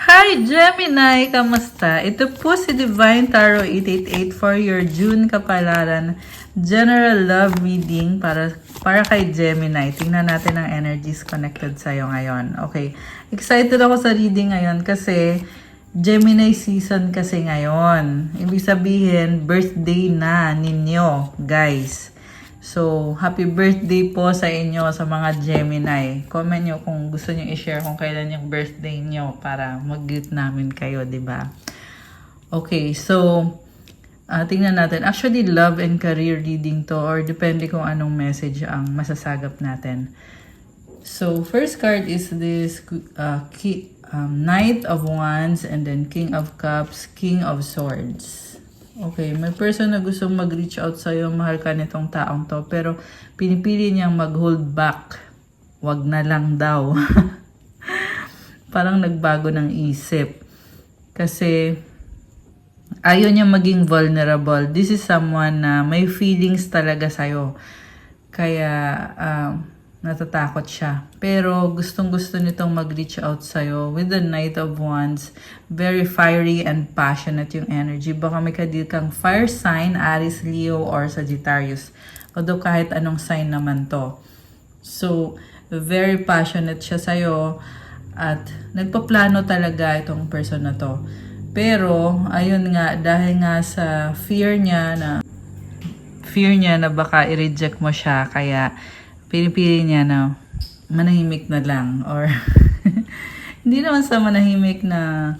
Hi Gemini! Kamusta? Ito po si Divine Tarot 888 for your June kapalaran general love reading para kay Gemini. Tingnan natin ang energies connected sa'yo ngayon. Okay. Excited ako sa reading ngayon kasi Gemini season kasi ngayon. Ibig sabihin, birthday na ninyo, guys. So, happy birthday po sa inyo sa mga Gemini. Comment nyo kung gusto nyo i-share kung kailan yung birthday nyo para mag-greet namin kayo, di ba? Okay, so, tingnan natin. Actually, love and career reading to or depende kung anong message ang masasagap natin. So, first card is this Knight of Wands and then King of Cups, King of Swords. Okay, may person na gustong mag-reach out sa'yo, mahal ka nitong taong to, pero pinipili niyang mag-hold back. Wag na lang daw. Parang nagbago ng isip. Kasi ayaw niya maging vulnerable. This is someone na may feelings talaga sa'yo. Kaya natatakot siya. Pero gustong-gusto nitong mag-reach out sa'yo with the Knight of Wands. Very fiery and passionate yung energy. Baka may kadil kang fire sign, Aries, Leo, or Sagittarius. Although kahit anong sign naman to. So, very passionate siya sa'yo. At nagpaplano talaga itong person na to. Pero, ayun nga, dahil nga sa fear niya na baka i-reject mo siya, kaya pinipili niya na manahimik na lang or hindi naman sa manahimik na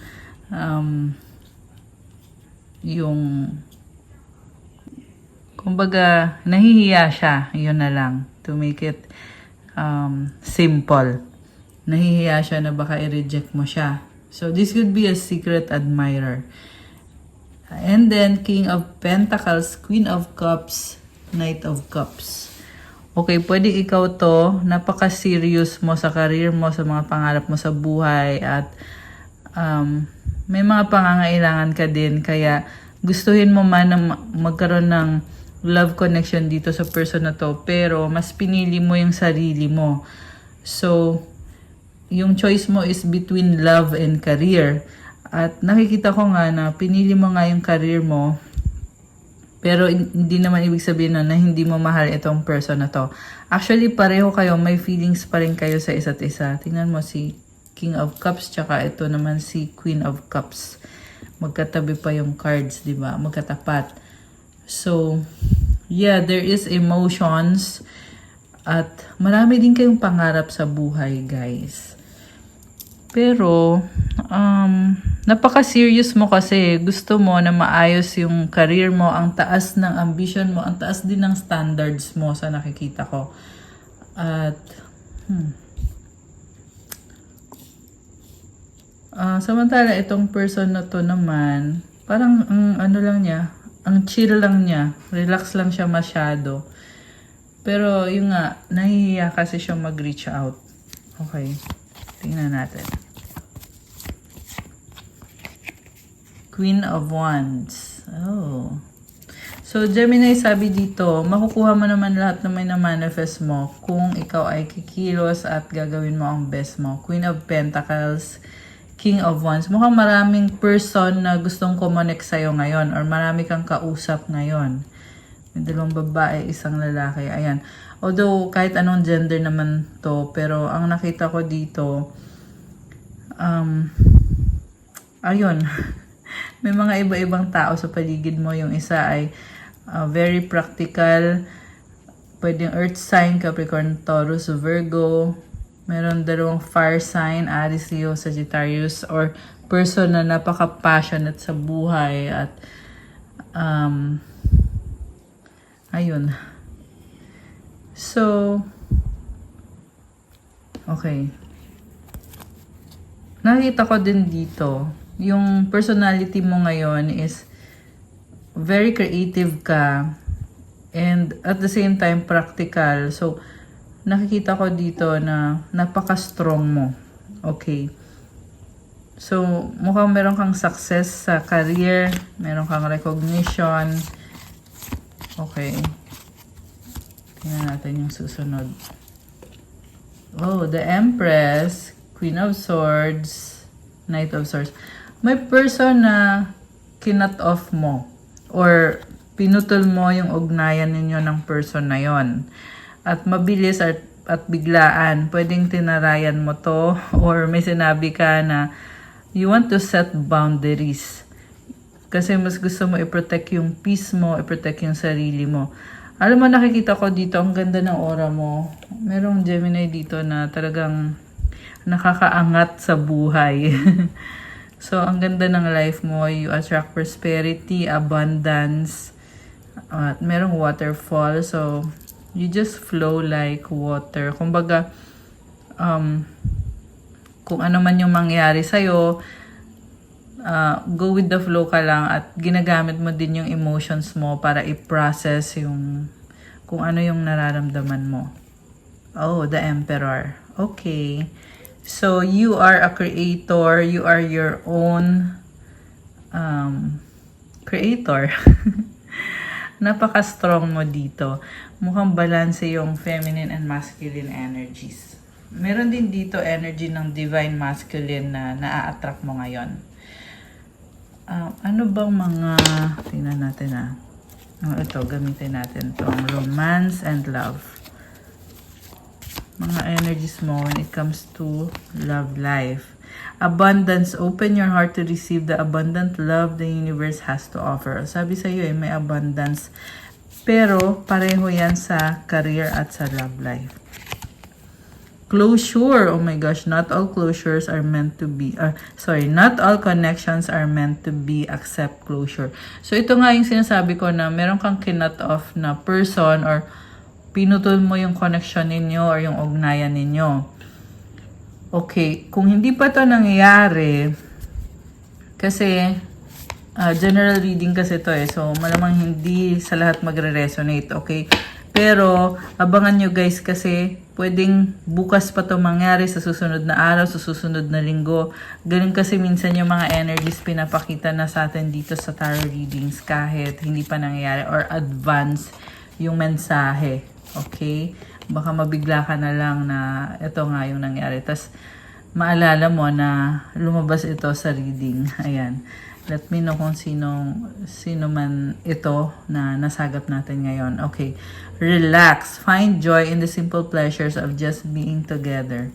yung kumbaga nahihiya siya, yun na lang, to make it simple. Nahihiya siya na baka i-reject mo siya. So this could be a secret admirer. And then King of Pentacles, Queen of Cups, Knight of Cups. Okay, pwede ikaw to, napaka-serious mo sa career mo, sa mga pangarap mo sa buhay, at may mga pangangailangan ka din, kaya gustuhin mo man na magkaroon ng love connection dito sa person na to, pero mas pinili mo yung sarili mo. So, yung choice mo is between love and career. At nakikita ko nga na pinili mo nga yung career mo, pero hindi naman ibig sabihin na hindi mo mahal itong person na to. Actually, pareho kayo. May feelings pa rin kayo sa isa't isa. Tingnan mo si King of Cups, tsaka ito naman si Queen of Cups. Magkatabi pa yung cards, di ba? Magkatapat. So, yeah, there is emotions. At marami din kayong pangarap sa buhay, guys. Pero, napaka-serious mo kasi gusto mo na maayos yung career mo, ang taas ng ambition mo, ang taas din ng standards mo sa nakikita ko. At, samantala itong person na to naman, parang ano lang niya, ang chill lang niya, relax lang siya masyado. Pero yung nga, nahihiya kasi siya mag-reach out. Okay, tingnan natin. Queen of Wands. Oh. So, Gemini, sabi dito, makukuha mo naman lahat na may na-manifest mo kung ikaw ay kikilos at gagawin mo ang best mo. Queen of Pentacles, King of Wands. Mukhang maraming person na gustong kumonek sa'yo ngayon or marami kang kausap ngayon. May dalawang babae, isang lalaki. Ayan. Although, kahit anong gender naman to, pero ang nakita ko dito, ayun. May mga iba-ibang tao sa paligid mo. Yung isa ay very practical. Pwedeng earth sign, Capricorn, Taurus, Virgo. Meron dalawang fire sign, Aries, Leo, Sagittarius. Or person na napaka-passionate sa buhay. At ayun. So, okay. Nakita ko din dito, yung personality mo ngayon is very creative ka and at the same time practical. So, nakikita ko dito na napaka-strong mo. Okay. So, mukhang meron kang success sa career, meron kang recognition. Okay. Tingnan natin yung susunod. Oh, the Empress, Queen of Swords, Knight of Swords. May person na kinut off mo or pinutol mo yung ugnayan ninyo ng person na yon. At mabilis at biglaan, pwedeng tinarayan mo to or may sinabi ka na you want to set boundaries. Kasi mas gusto mo i-protect yung peace mo, i-protect yung sarili mo. Alam mo, nakikita ko dito, ang ganda ng aura mo. Merong Gemini dito na talagang nakakaangat sa buhay. So, ang ganda ng life mo. You attract prosperity, abundance, at merong waterfall. So, you just flow like water. Kumbaga, kung ano man yung mangyari sa'yo, go with the flow ka lang at ginagamit mo din yung emotions mo para i-process yung kung ano yung nararamdaman mo. Oh, the Emperor. Okay. So, you are a creator. You are your own creator. Napaka-strong mo dito. Mukhang balance yung feminine and masculine energies. Meron din dito energy ng divine masculine na na-attract mo ngayon. Ano bang mga, tingnan natin ito, gamitin natin itong romance and love. Mga energies mo when it comes to love life. Abundance, open your heart to receive the abundant love the universe has to offer. Sabi sa iyo may abundance. Pero pareho yan sa career at sa love life. Closure. Oh my gosh, not all closures are meant to be, not all connections are meant to be accept closure. So ito nga yung sinasabi ko na meron kang kinut off na person or pinutol mo yung connection ninyo or yung ugnayan ninyo. Okay, kung hindi pa to nangyayari, kasi general reading kasi to so malamang hindi sa lahat magre-resonate, okay? Pero, abangan nyo guys kasi pwedeng bukas pa to mangyari sa susunod na araw, sa susunod na linggo. Ganun kasi minsan yung mga energies pinapakita na sa atin dito sa tarot readings kahit hindi pa nangyayari or advance yung mensahe. Okay? Baka mabigla ka na lang na ito nga yung nangyari. Tapos, maalala mo na lumabas ito sa reading. Ayan. Let me know kung sino man ito na nasagap natin ngayon. Okay. Relax. Find joy in the simple pleasures of just being together.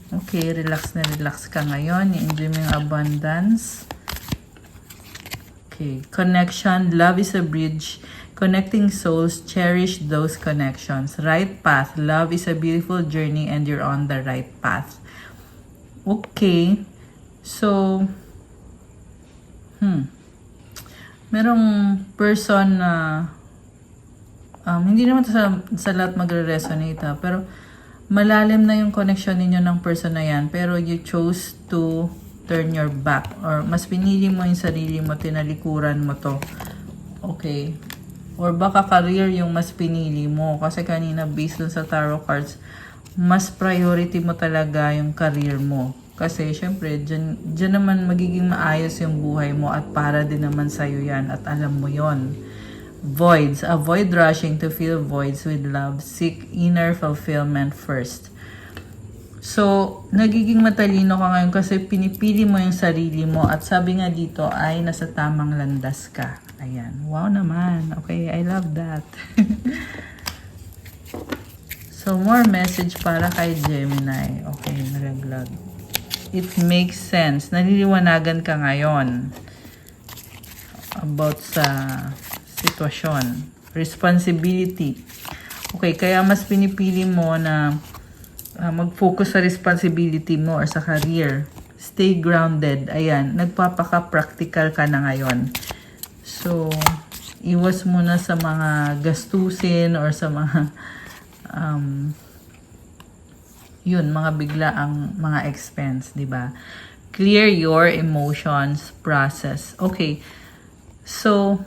Okay. Relax na relax ka ngayon. I-enjoy mo yung abundance. Okay. Connection. Love is a bridge. Connecting souls. Cherish those connections. Right path. Love is a beautiful journey and you're on the right path. Okay. So, merong person na hindi naman sa lahat magre-resonate pero malalim na yung connection ninyo ng person na yan pero you chose to turn your back or mas pinili mo yung sarili mo, tinalikuran mo to. Okay. Or baka career yung mas pinili mo kasi kanina based dun sa tarot cards mas priority mo talaga yung career mo. Kasi, syempre, dyan naman magiging maayos yung buhay mo at para din naman sa'yo yan at alam mo yon. Voids. Avoid rushing to fill voids with love. Seek inner fulfillment first. So, nagiging matalino ka ngayon kasi pinipili mo yung sarili mo at sabi nga dito ay nasa tamang landas ka. Ayan. Wow naman. Okay, I love that. So, more message para kay Gemini. Okay, nalaglag. It makes sense. Naliliwanagan ka ngayon about sa sitwasyon. Responsibility. Okay, kaya mas pinipili mo na mag-focus sa responsibility mo or sa career. Stay grounded. Ayan, nagpapaka-practical ka na ngayon. So, iwas muna sa mga gastusin or sa mga mga biglaang mga expense, di ba? Clear your emotions process. Okay. So,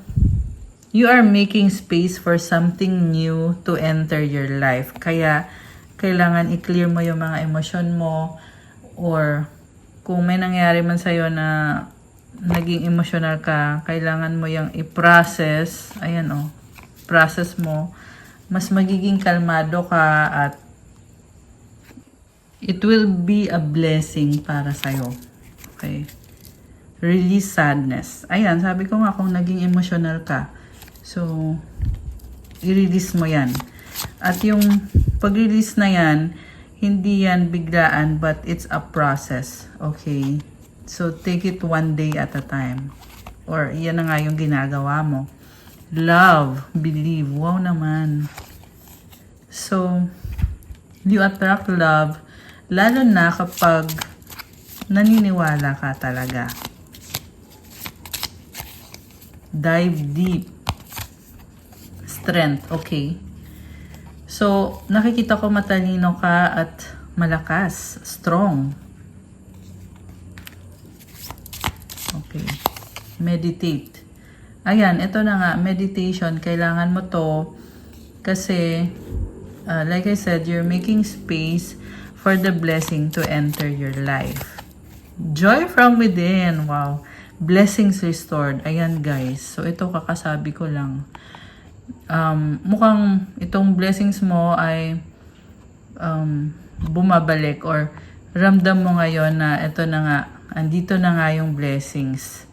you are making space for something new to enter your life. Kaya, kailangan i-clear mo yung mga emosyon mo or kung may nangyari man sa'yo na naging emotional ka, kailangan mo yung i-process. Ayan process mo. Mas magiging kalmado ka at it will be a blessing para sa'yo. Okay. Release sadness. Ayan, sabi ko nga kung naging emotional ka. So, i-release mo yan. At yung pag-release na yan, hindi yan biglaan but it's a process. Okay? So, take it one day at a time. Or, yan na nga yung ginagawa mo. Love, believe. Wow naman. So, you attract love lalo na kapag naniniwala ka talaga. Dive deep. Strength, okay. So, nakikita ko matalino ka at malakas, strong. Okay. Meditate. Ayan, ito na nga, meditation. Kailangan mo to kasi, like I said, you're making space for the blessing to enter your life. Joy from within. Wow. Blessings restored. Ayan guys. So ito kakasabi ko lang. Mukhang itong blessings mo ay bumabalik or ramdam mo ngayon na ito na nga, andito na nga yung blessings.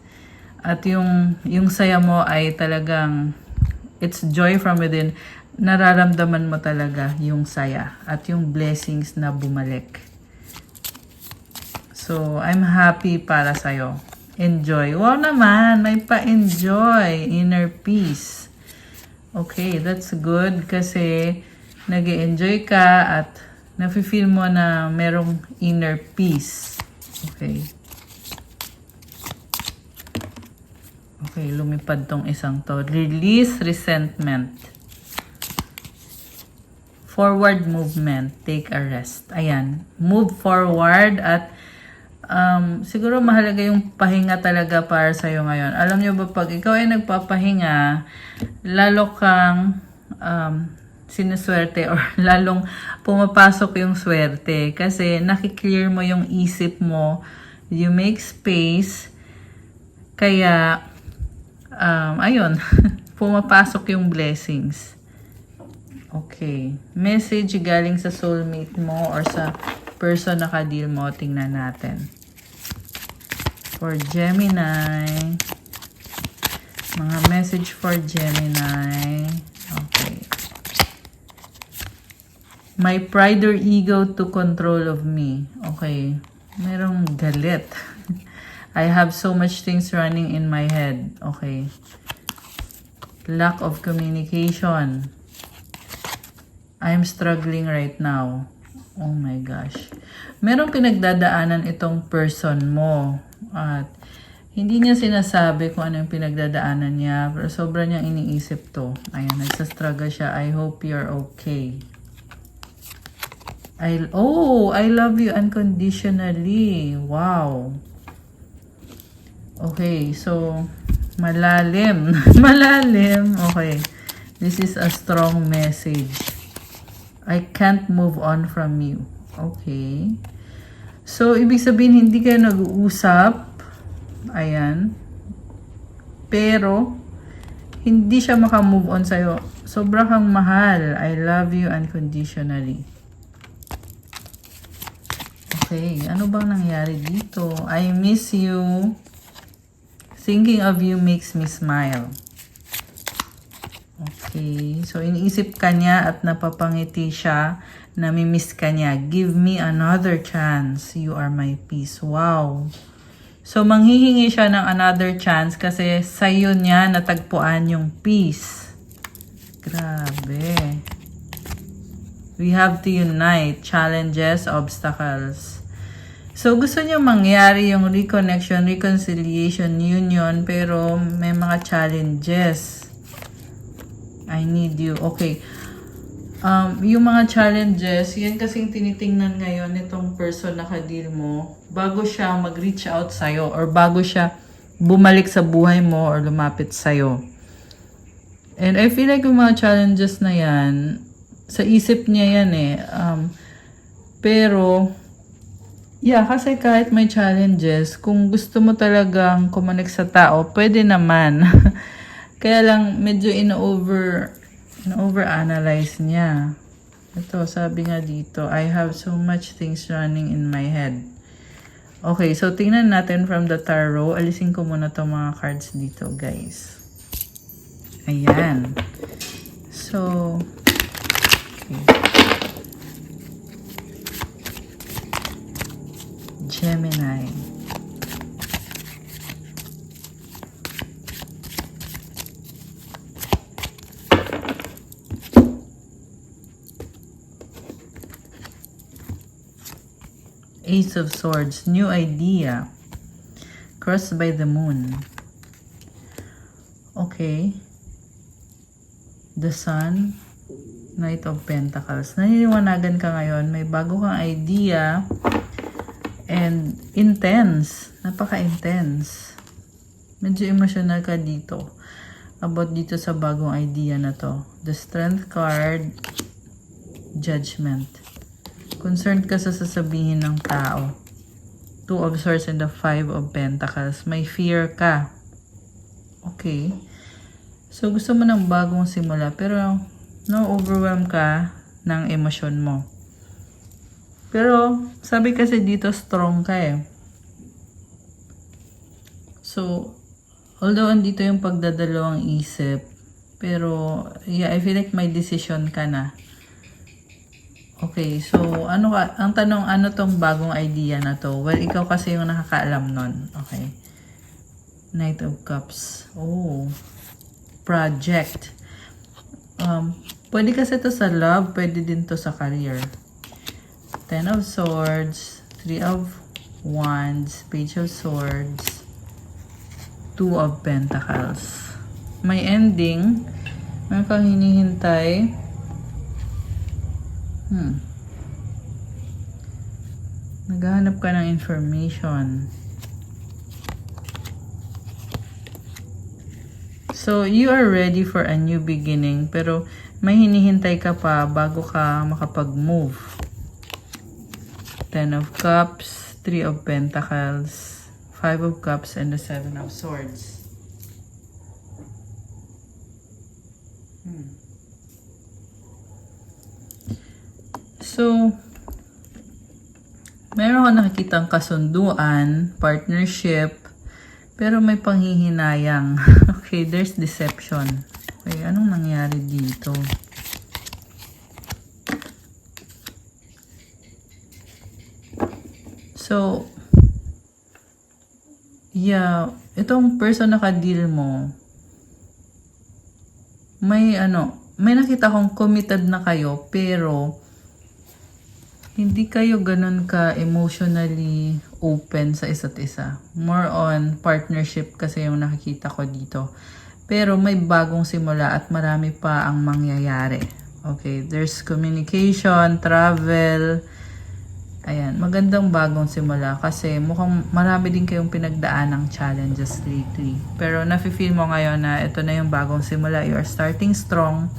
At yung saya mo ay talagang it's joy from within. Nararamdaman mo talaga yung saya at yung blessings na bumalik. So, I'm happy para sa'yo. Enjoy. Wow naman, may pa-enjoy. Inner peace. Okay, that's good kasi nag-enjoy ka at nafe-feel mo na merong inner peace. Okay. Okay, lumipad tong isang to. Release resentment. Forward movement. Take a rest. Ayan. Move forward at siguro mahalaga yung pahinga talaga para sa'yo ngayon. Alam nyo ba, pag ikaw ay nagpapahinga, lalo kang sinuswerte or lalong pumapasok yung swerte. Kasi nakiklear mo yung isip mo. You make space. Kaya, ayun, pumapasok yung blessings. Okay. Message galing sa soulmate mo or sa person na ka-deal mo. Tingnan natin. For Gemini. Mga message for Gemini. Okay. My pride or ego to control of me. Okay. Merong galit. I have so much things running in my head. Okay. Lack of communication. I'm struggling right now. Oh my gosh. Merong pinagdadaanan itong person mo. At hindi niya sinasabi kung ano yung pinagdadaanan niya. Pero sobrang niyang iniisip to. Ayan, nagsastruggle siya. I hope you're okay. I love you unconditionally. Wow. Okay, so malalim. Malalim. Okay. This is a strong message. I can't move on from you. Okay. So, ibig sabihin, hindi kayo nag-uusap. Ayan. Pero, hindi siya makamove on sa'yo. Sobra kang mahal. I love you unconditionally. Okay. Ano bang nangyari dito? I miss you. Thinking of you makes me smile. Okay. So, iniisip ka niya at napapangiti siya. Namimiss ka niya. Give me another chance. You are my peace. Wow. So, manghihingi siya ng another chance kasi sa'yo niya natagpuan yung peace. Grabe. We have to unite. Challenges, obstacles. So, gusto niya mangyari yung reconnection, reconciliation, union, pero may mga challenges. I need you. Okay. Yung mga challenges, yan kasing tinitingnan ngayon nitong person na ka-deal mo bago siya mag-reach out sa'yo or bago siya bumalik sa buhay mo or lumapit sa'yo. And I feel like yung mga challenges na yan, sa isip niya yan eh. Pero, yeah, kasi kahit may challenges, kung gusto mo talagang kumonek sa tao, pwede naman. Kaya lang, medyo over-analyze niya. Ito, sabi nga dito, I have so much things running in my head. Okay, so tingnan natin from the tarot. Alisin ko muna itong mga cards dito, guys. Ayan. So, okay. Gemini. Ace of Swords, new idea. Crossed by the moon. Okay. The Sun, Knight of Pentacles. Naniniwanagan ka ngayon, may bago kang idea and intense. Napaka-intense. Medyo emotional ka dito about dito sa bagong idea na to. The Strength card, Judgment. Concerned ka sa sasabihin ng tao. Two of Swords and the Five of Pentacles. May fear ka. Okay. So, gusto mo ng bagong simula. Pero, na-overwhelm ka ng emosyon mo. Pero, sabi kasi dito, strong ka eh. So, although andito yung pagdadalawang isip, pero, yeah, I feel like may decision ka na. Okay, so ano ka, ang tanong, ano tong bagong idea na to? Well, ikaw kasi yung nakakaalam nun. Okay. Knight of Cups. Oh. Project. Pwede kasi to sa love, pwede din to sa career. Ten of Swords, Three of Wands, Page of Swords, Two of Pentacles. May ending. May kang hinihintay. Naghahanap ka ng information. So, you are ready for a new beginning, pero may hinihintay ka pa bago ka makapag-move. Ten of Cups, Three of Pentacles, Five of Cups, and the Seven of Swords. So, meron ako nakikitang kasunduan, partnership, pero may panghihinayang. Okay, there's deception. Okay, anong nangyari dito? So, yeah, itong person na ka-deal mo, may nakita kong committed na kayo, pero hindi kayo ganun ka emotionally open sa isa't isa. More on partnership kasi yung nakikita ko dito. Pero may bagong simula at marami pa ang mangyayari. Okay, there's communication, travel. Ayan, magandang bagong simula kasi mukhang marami din kayong pinagdaan ng challenges lately. Pero nafe-feel mo ngayon na ito na yung bagong simula. You are starting strong.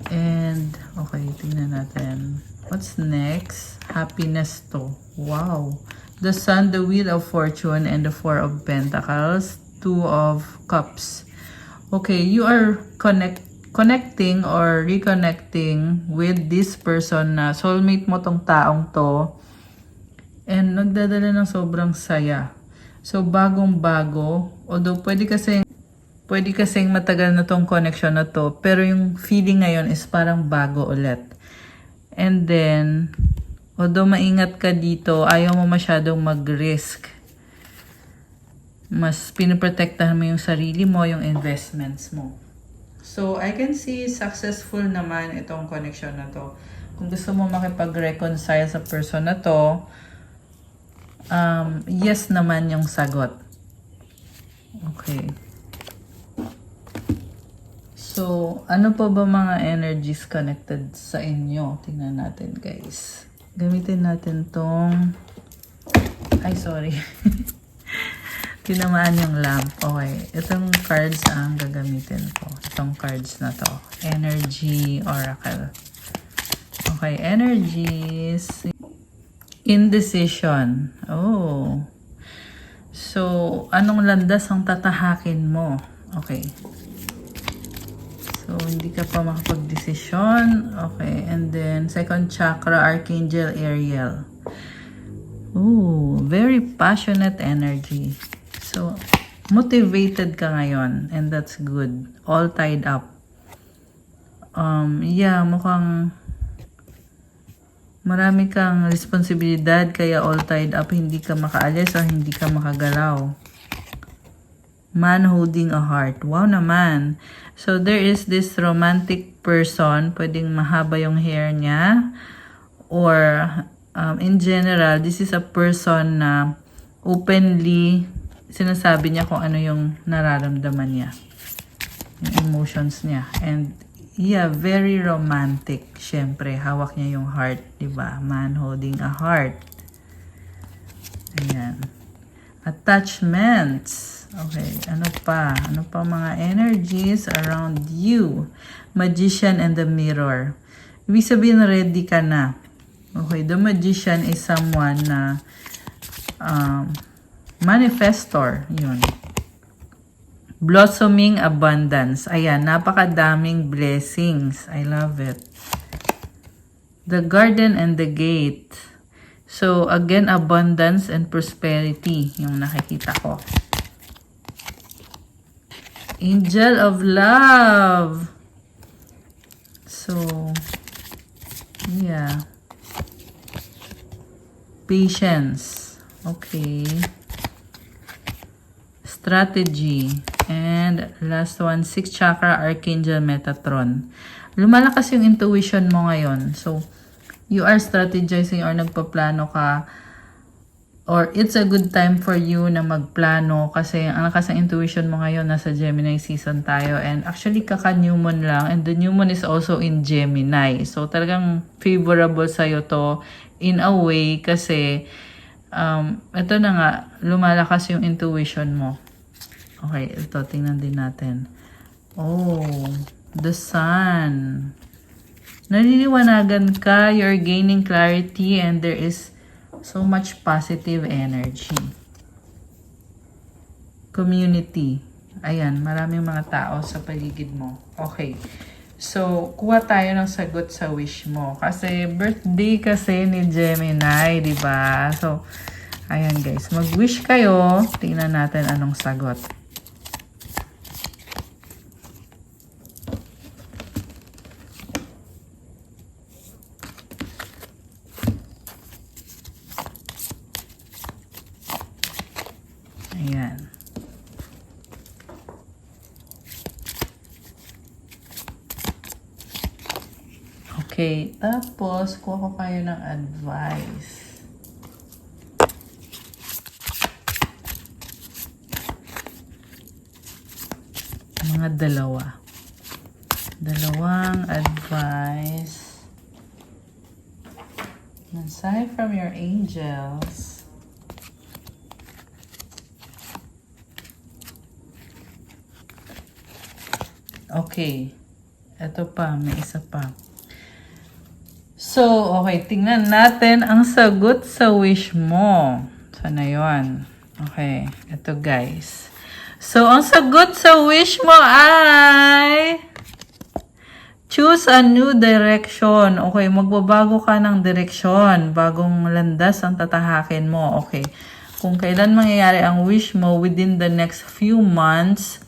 And, okay, tingnan natin. What's next? Happiness to. Wow. The Sun, the Wheel of Fortune, and the Four of Pentacles. Two of Cups. Okay, you are connecting or reconnecting with this person na soulmate mo tong taong to. And nagdadala ng sobrang saya. So, bagong-bago. Although, pwede kasing matagal na tong connection na to. Pero yung feeling ngayon is parang bago ulit. And then, although maingat ka dito, ayaw mo masyadong mag-risk. Mas pinoprotektahan mo yung sarili mo, yung investments mo. So, I can see successful naman itong connection na to. Kung gusto mo makipag-reconcile sa person na to, yes naman yung sagot. Okay. So, ano pa ba mga energies connected sa inyo? Tingnan natin, guys. Gamitin natin tong... Ay, sorry. Tinamaan yung lamp. Okay. Itong cards ang gagamitin ko. Itong cards na to. Energy Oracle. Okay. Energies. Indecision. Oh. So, anong landas ang tatahakin mo? Okay. So, hindi ka pa makapag-desisyon. Okay. And then, second chakra, Archangel Ariel. Oh, very passionate energy. So, motivated ka ngayon and that's good. All tied up. Yeah, mukhang marami kang responsibilidad kaya all tied up, hindi ka makaalis o hindi ka makagalaw. Man holding a heart. Wow naman. So, there is this romantic person. Pwedeng mahaba yung hair niya. Or, in general, this is a person na openly sinasabi niya kung ano yung nararamdaman niya. Yung emotions niya. And, yeah, very romantic. Siyempre, hawak niya yung heart. Diba? Man holding a heart. Ayan. Attachments. Okay, ano pa? Ano pa mga energies around you? Magician and the Mirror. Ibig sabihin, ready ka na. Okay, the Magician is someone na manifestor. Yun. Blossoming abundance. Ayan, napakadaming blessings. I love it. The Garden and the Gate. So, again, abundance and prosperity yung nakikita ko. Angel of Love. So, yeah. Patience. Okay. Strategy. And last one, 6th chakra, Archangel Metatron. Lumalakas yung intuition mo ngayon. So, you are strategizing or nagpaplano ka, or it's a good time for you na magplano kasi ang lakas ng intuition mo ngayon, nasa Gemini season tayo, and actually kaka-new moon lang, and the new moon is also in Gemini. So talagang favorable sa'yo to in a way kasi ito na nga, lumalakas yung intuition mo. Okay, ito, tingnan din natin. Oh, the Sun. Naliliwanagan ka, you're gaining clarity, and there is so much positive energy. Community. Ayan, maraming mga tao sa paligid mo. Okay. So, kuha tayo ng sagot sa wish mo. Kasi, birthday kasi ni Gemini, di ba? So, ayan guys. Mag-wish kayo. Tingnan natin anong sagot. Ayan. Okay. Tapos, kuha ko kayo ng advice. Mga dalawa. Dalawang advice. Aside from your angels. Okay. Ito pa. May isa pa. So, okay. Tingnan natin ang sagot sa wish mo. Sana yun. Okay. Ito guys. So, ang sagot sa wish mo ay choose a new direction. Okay. Magbabago ka ng direksyon. Bagong landas ang tatahakin mo. Okay. Kung kailan mangyayari ang wish mo within the next few months.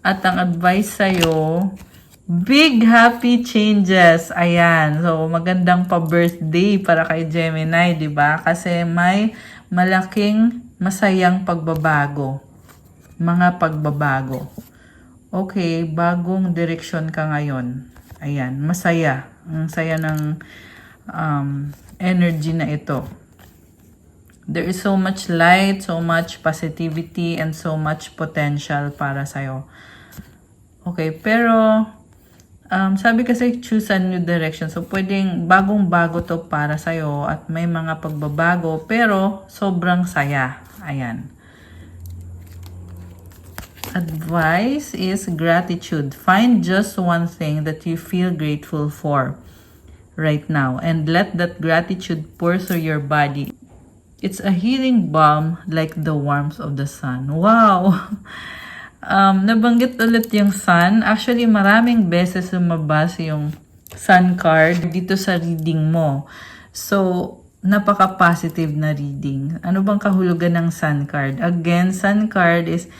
At ang advice sa'yo, big happy changes. Ayan. So, magandang pa-birthday para kay Gemini, di ba? Kasi may malaking masayang pagbabago. Mga pagbabago. Okay, bagong direksyon ka ngayon. Ayan, masaya. Ang saya ng energy na ito. There is so much light, so much positivity, and so much potential para sa'yo. Okay, pero sabi kasi choose a new direction. So, pwedeng bagong-bago to para sa'yo at may mga pagbabago, pero sobrang saya. Ayan. Advice is gratitude. Find just one thing that you feel grateful for right now and let that gratitude pour through your body. It's a healing balm like the warmth of the sun. Wow! Nabanggit ulit yung sun. Actually, maraming beses lumabas yung sun card dito sa reading mo. So, napaka-positive na reading. Ano bang kahulugan ng Sun card? Again, Sun card is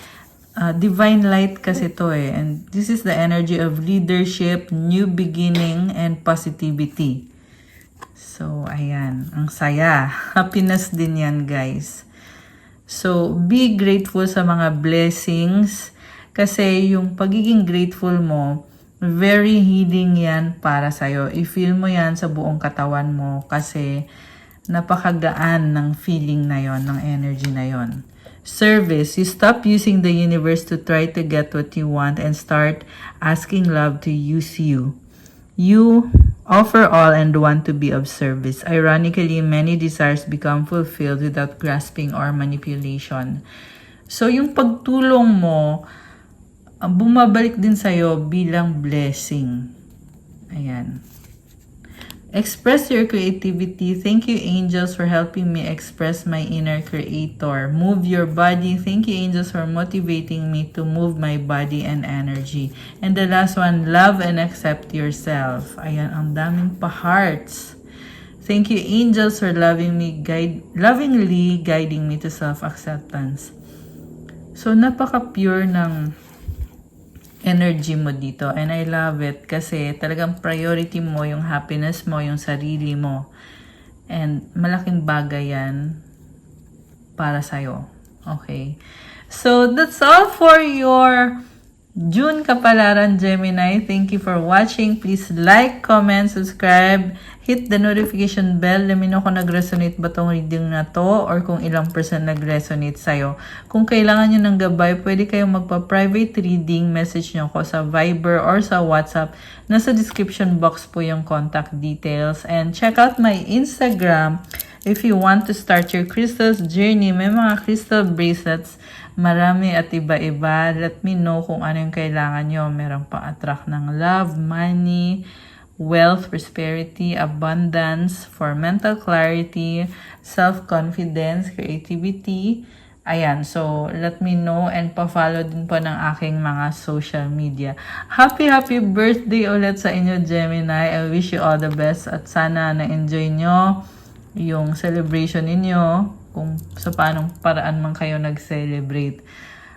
divine light kasi to eh. And this is the energy of leadership, new beginning, and positivity. So, ayan. Ang saya. Happiness din yan, guys. So, be grateful sa mga blessings. Kasi yung pagiging grateful mo, very healing yan para sa'yo. I-feel mo yan sa buong katawan mo kasi napakagaan ng feeling na yon, ng energy na yon. Service, you stop using the universe to try to get what you want and start asking love to use you. You offer all and want to be of service. Ironically, many desires become fulfilled without grasping or manipulation. So, yung pagtulong mo, bumabalik din sa'yo bilang blessing. Ayan. Express your creativity. Thank you, angels, for helping me express my inner creator. Move your body. Thank you, angels, for motivating me to move my body and energy. And the last one, love and accept yourself. Ayan, ang daming pa-hearts. Thank you, angels, for lovingly guiding me to self-acceptance. So, napaka-pure ng energy mo dito. And I love it kasi talagang priority mo yung happiness mo, yung sarili mo. And malaking bagay yan para sa'yo. Okay? So, that's all for your June Kapalaran, Gemini. Thank you for watching. Please like, comment, subscribe, hit the notification bell. Let me know kung nag-resonate ba tong reading na to or kung ilang percent nag-resonate sa'yo. Kung kailangan nyo ng gabay, pwede kayong magpa-private reading. Message nyo ko sa Viber or sa WhatsApp. Nasa description box po yung contact details. And check out my Instagram if you want to start your crystals journey. May mga crystal bracelets. Marami at iba-iba. Let me know kung ano yung kailangan nyo. Meron pang attract ng love, money, wealth, prosperity, abundance, for mental clarity, self-confidence, creativity. Ayan, so let me know and pa-follow din po ng aking mga social media. Happy birthday ulit sa inyo, Gemini. I wish you all the best at sana na-enjoy nyo yung celebration ninyo kung sa paanong paraan man kayo nag-celebrate.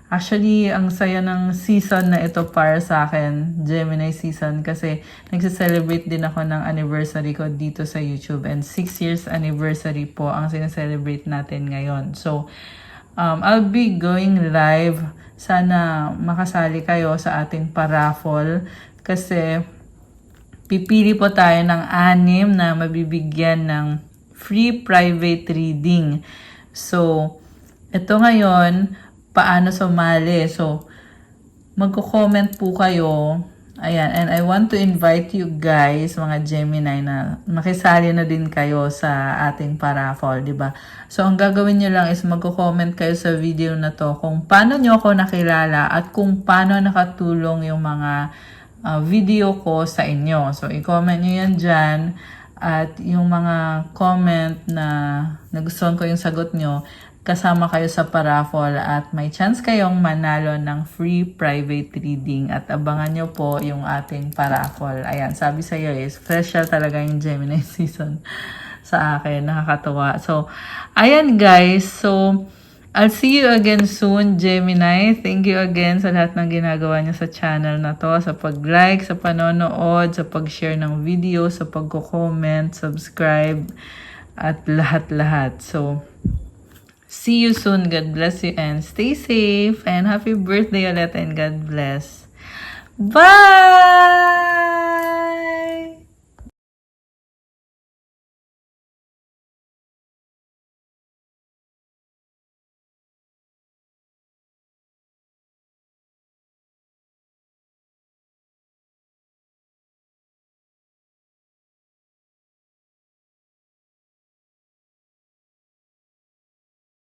Actually, ang saya ng season na ito para sa akin, Gemini season, kasi nagse-celebrate din ako ng anniversary ko dito sa YouTube and 6 years anniversary po ang sineselebrate natin ngayon. So, I'll be going live. Sana makasali kayo sa ating paraffle kasi pipili po tayo ng 6 na mabibigyan ng free private reading. So, ito ngayon, paano sumali? So, magko-comment po kayo. Ayan, and I want to invite you guys, mga Gemini, na makisali na din kayo sa ating paraffle, di ba? So, ang gagawin nyo lang is magko-comment kayo sa video na to kung paano nyo ako nakilala at kung paano nakatulong yung mga video ko sa inyo. So, i-comment nyo yan dyan. At yung mga comment na nagustuhan ko yung sagot nyo, kasama kayo sa paraffle at may chance kayong manalo ng free private reading. At abangan nyo po yung ating paraffle. Ayan, sabi sa'yo special talaga yung Gemini season sa akin. Nakakatawa. So, ayan guys. So, I'll see you again soon, Gemini. Thank you again sa lahat ng ginagawa niyo sa channel na to. Sa pag-like, sa panonood, sa pag-share ng video, sa pag-comment, subscribe, at lahat-lahat. So, see you soon. God bless you and stay safe. And happy birthday ulit and God bless. Bye!